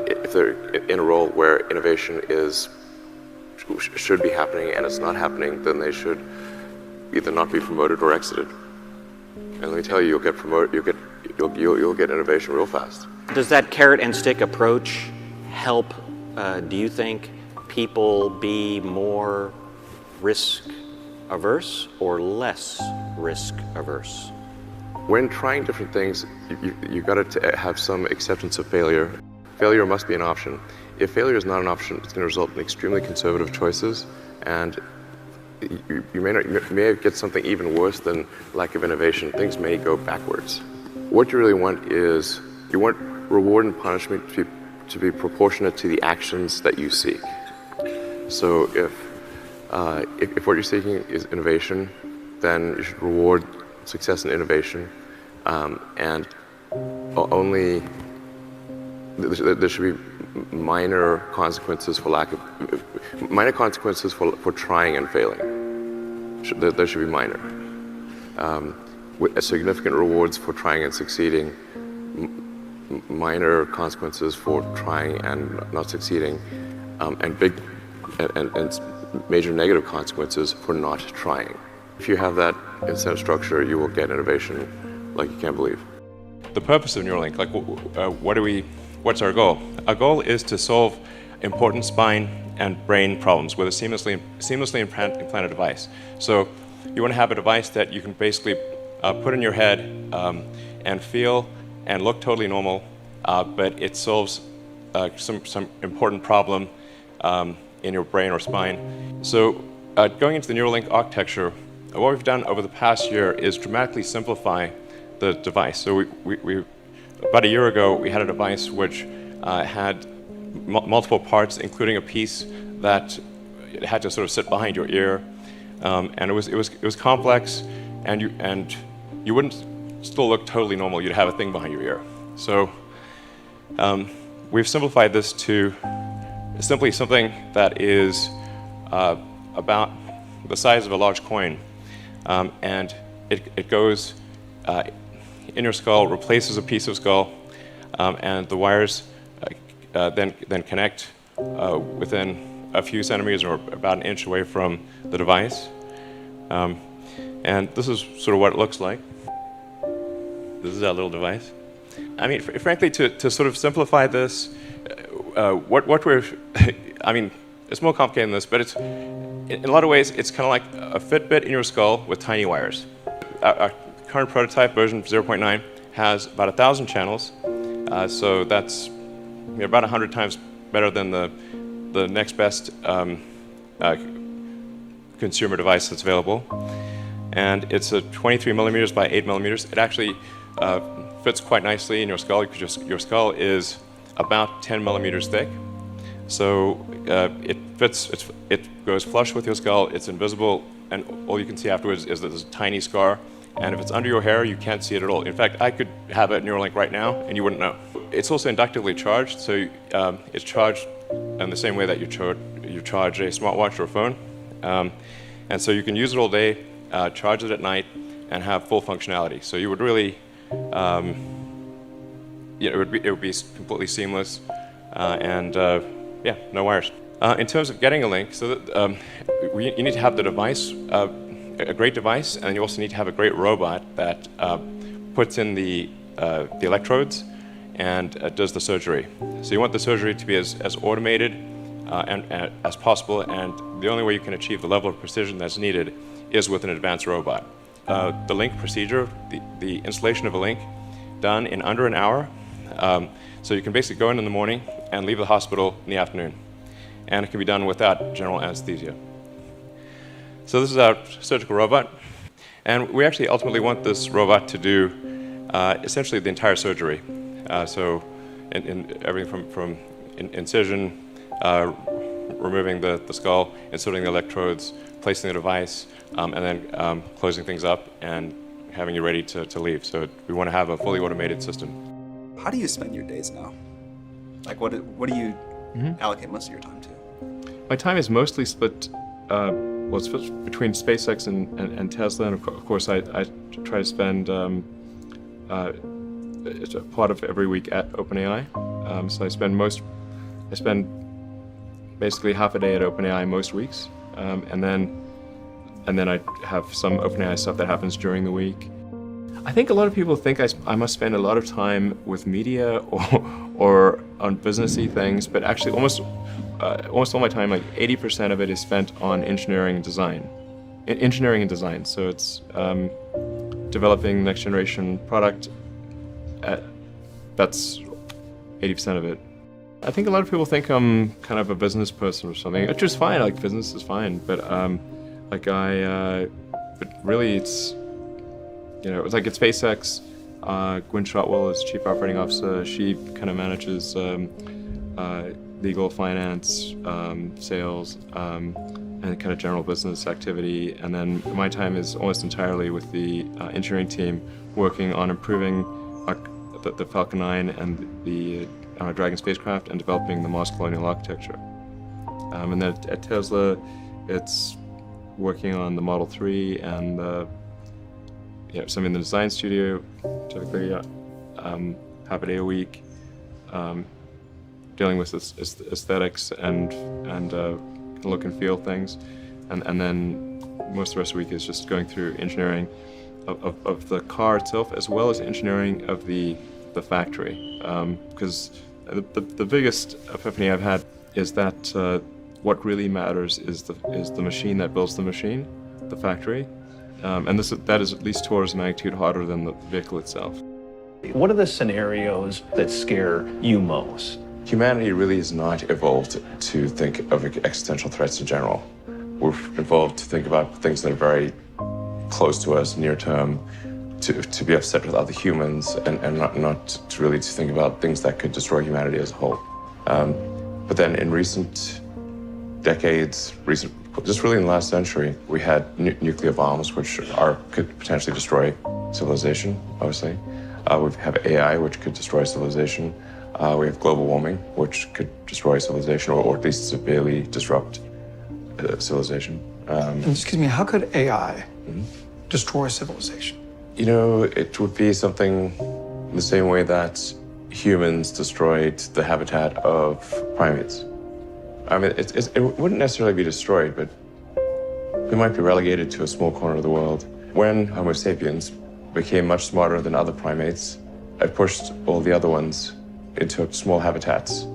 if they're in a role where innovation should be happening and it's not happening, then they should either not be promoted or exited. And let me tell you, you'll get promoted, you'll get innovation real fast. Does that carrot and stick approach help, do you think, people be more risk averse or less risk averse? When trying different things, you've got to have some acceptance of failure. Failure must be an option. If failure is not an option, it's going to result in extremely conservative choices, and you may get something even worse than lack of innovation. Things may go backwards. What you really want is, you want reward and punishment to be proportionate to the actions that you seek. So if what you're seeking is innovation, then you should reward success in innovation, and only there should be minor consequences for lack of. minor consequences for trying and failing. There should be minor. With significant rewards for trying and succeeding, minor consequences for trying and not succeeding, and major negative consequences for not trying. If you have that incentive structure, you will get innovation like you can't believe. The purpose of Neuralink, like what's our goal? Our goal is to solve important spine and brain problems with a seamlessly implanted device. So you want to have a device that you can basically put in your head and feel and look totally normal, but it solves some important problem in your brain or spine. So going into the Neuralink architecture, what we've done over the past year is dramatically simplify the device. So we about a year ago, we had a device which had multiple parts, including a piece that it had to sort of sit behind your ear, and it was complex, and you wouldn't still look totally normal. You'd have a thing behind your ear. So we've simplified this to simply something that is about the size of a large coin, and it goes in your skull, replaces a piece of skull, and the wires then connect within a few centimeters or about an inch away from the device. And this is sort of what it looks like. This is our little device. I mean, frankly, to sort of simplify this, what we're, I mean, it's more complicated than this, but it's, in a lot of ways, it's kind of like a Fitbit in your skull with tiny wires. Our current prototype, version 0.9, has about 1,000 channels, so that's about 100 times better than the next best consumer device that's available. And it's a 23 millimeters by 8 millimeters. It actually fits quite nicely in your skull because your skull is about 10 millimeters thick. So it fits, it goes flush with your skull, it's invisible, and all you can see afterwards is that there's a tiny scar. And if it's under your hair, you can't see it at all. In fact, I could have a Neuralink right now, and you wouldn't know. It's also inductively charged, so it's charged in the same way that you charge a smartwatch or a phone. And so you can use it all day, charge it at night, and have full functionality. So you would really, it would be completely seamless, and yeah, no wires. In terms of getting a link, so that, you need to have the device, a great device, and you also need to have a great robot that puts in the electrodes and does the surgery. So you want the surgery to be as automated and as possible, and the only way you can achieve the level of precision that's needed is with an advanced robot. The link procedure, the installation of a link, done in under an hour. So you can basically go in the morning and leave the hospital in the afternoon. And it can be done without general anesthesia. So this is our surgical robot. And we actually ultimately want this robot to do essentially the entire surgery. So in everything from incision, removing the skull, inserting the electrodes, placing the device, and then closing things up and having you ready to leave. So we want to have a fully automated system. How do you spend your days now? Like what do you allocate most of your time to? My time is mostly split, well, it's split between SpaceX and Tesla, and of course I try to spend it's a part of every week at OpenAI. So I spend basically half a day at OpenAI most weeks, and then I have some OpenAI stuff that happens during the week. I think a lot of people think I must spend a lot of time with media or on businessy things, but actually almost all my time, like 80% of it is spent on engineering and design. So it's developing next generation product. That's 80% of it. I think a lot of people think I'm kind of a business person or something, which is fine. Like business is fine, but but really it's. It's like at SpaceX, Gwynne Shotwell is Chief Operating Officer. She kind of manages legal, finance, sales, and kind of general business activity. And then my time is almost entirely with the engineering team working on improving the Falcon 9 and the Dragon spacecraft and developing the Mars colonial architecture. And then at Tesla, it's working on the Model 3 and some in the design studio, typically half a day a week, dealing with aesthetics and look and feel things, and then most of the rest of the week is just going through engineering of the car itself, as well as engineering of the factory. Because the biggest epiphany I've had is that what really matters is the machine that builds the machine, the factory, and that is at least 2 orders of magnitude harder than the vehicle itself. What are the scenarios that scare you most? Humanity really has not evolved to think of existential threats in general. We're evolved to think about things that are very close to us, near term, to be upset with other humans, and not to really to think about things that could destroy humanity as a whole. But then in recent decades, just really in the last century, we had nuclear bombs, which could potentially destroy civilization, obviously. We have AI, which could destroy civilization. We have global warming, which could destroy civilization, or at least severely disrupt civilization. And excuse me, how could AI destroy civilization? You know, it would be something the same way that humans destroyed the habitat of primates. I mean, it wouldn't necessarily be destroyed, but we might be relegated to a small corner of the world. When Homo sapiens became much smarter than other primates, it pushed all the other ones into small habitats.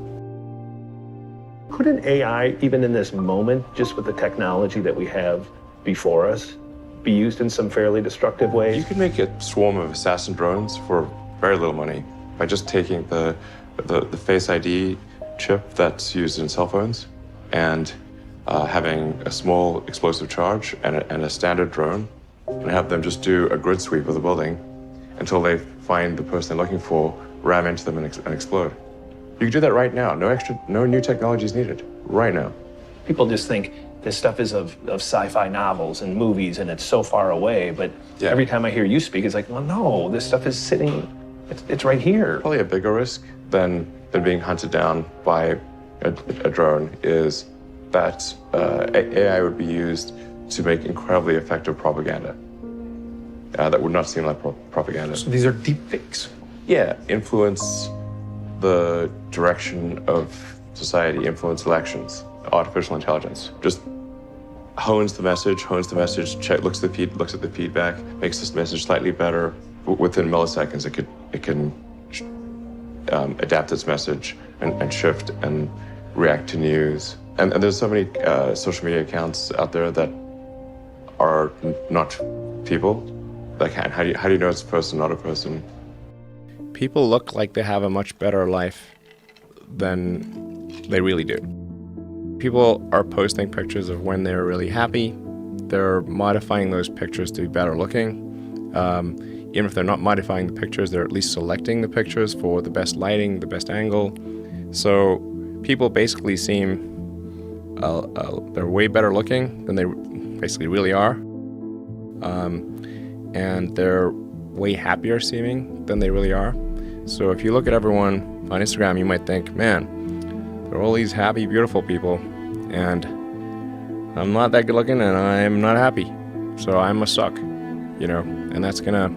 Couldn't AI, even in this moment, just with the technology that we have before us, be used in some fairly destructive ways? You could make a swarm of assassin drones for very little money by just taking the Face ID chip that's used in cell phones and having a small explosive charge and a standard drone, and have them just do a grid sweep of the building until they find the person they're looking for, ram into them and explode. You can do that right now. No new technology is needed. Right now. People just think this stuff is of sci-fi novels and movies, and it's so far away. But every time I hear you speak, it's like, well, no, this stuff is sitting. It's right here. Probably a bigger risk than being hunted down by a drone is that AI would be used to make incredibly effective propaganda that would not seem like propaganda. So these are deep fakes. Yeah, influence the direction of society, influence elections. Artificial intelligence just hones the message, looks at the feedback, makes this message slightly better. Within milliseconds, it can adapt its message and shift and react to news. And there's so many social media accounts out there that are not people. Like, how do you know it's a person, not a person? People look like they have a much better life than they really do. People are posting pictures of when they're really happy. They're modifying those pictures to be better looking. Even if they're not modifying the pictures, they're at least selecting the pictures for the best lighting, the best angle. So people basically seem they're way better looking than they basically really are. And they're way happier seeming than they really are. So if you look at everyone on Instagram, you might think, man, there are all these happy, beautiful people, and I'm not that good looking and I'm not happy. So I must suck, and that's gonna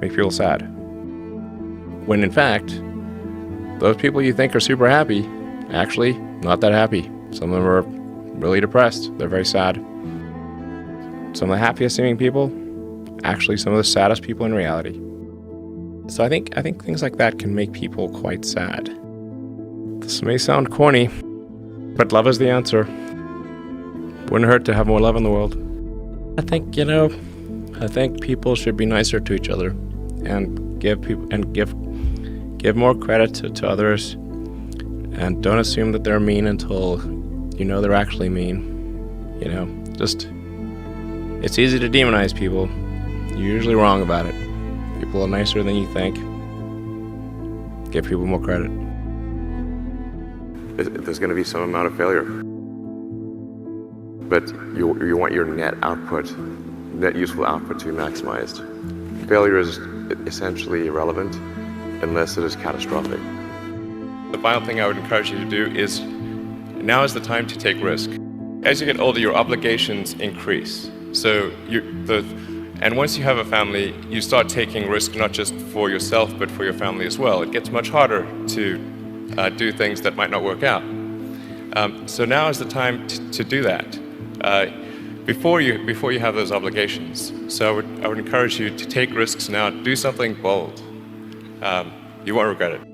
make people sad. When in fact, those people you think are super happy, actually not that happy. Some of them are really depressed. They're very sad. Some of the happiest seeming people, actually some of the saddest people in reality. So I think things like that can make people quite sad. This may sound corny, but love is the answer. Wouldn't hurt to have more love in the world. I think people should be nicer to each other and give more credit to others, and don't assume that they're mean until you know they're actually mean. It's easy to demonize people. You're usually wrong about it. People are nicer than you think. Give people more credit. There's going to be some amount of failure. But you want your net useful output to be maximized. Failure is essentially irrelevant unless it is catastrophic. The final thing I would encourage you to do is now is the time to take risk. As you get older, your obligations increase. So and once you have a family, you start taking risk not just for yourself, but for your family as well. It gets much harder to do things that might not work out. So now is the time to do that before you have those obligations. So I would encourage you to take risks now. Do something bold. You won't regret it.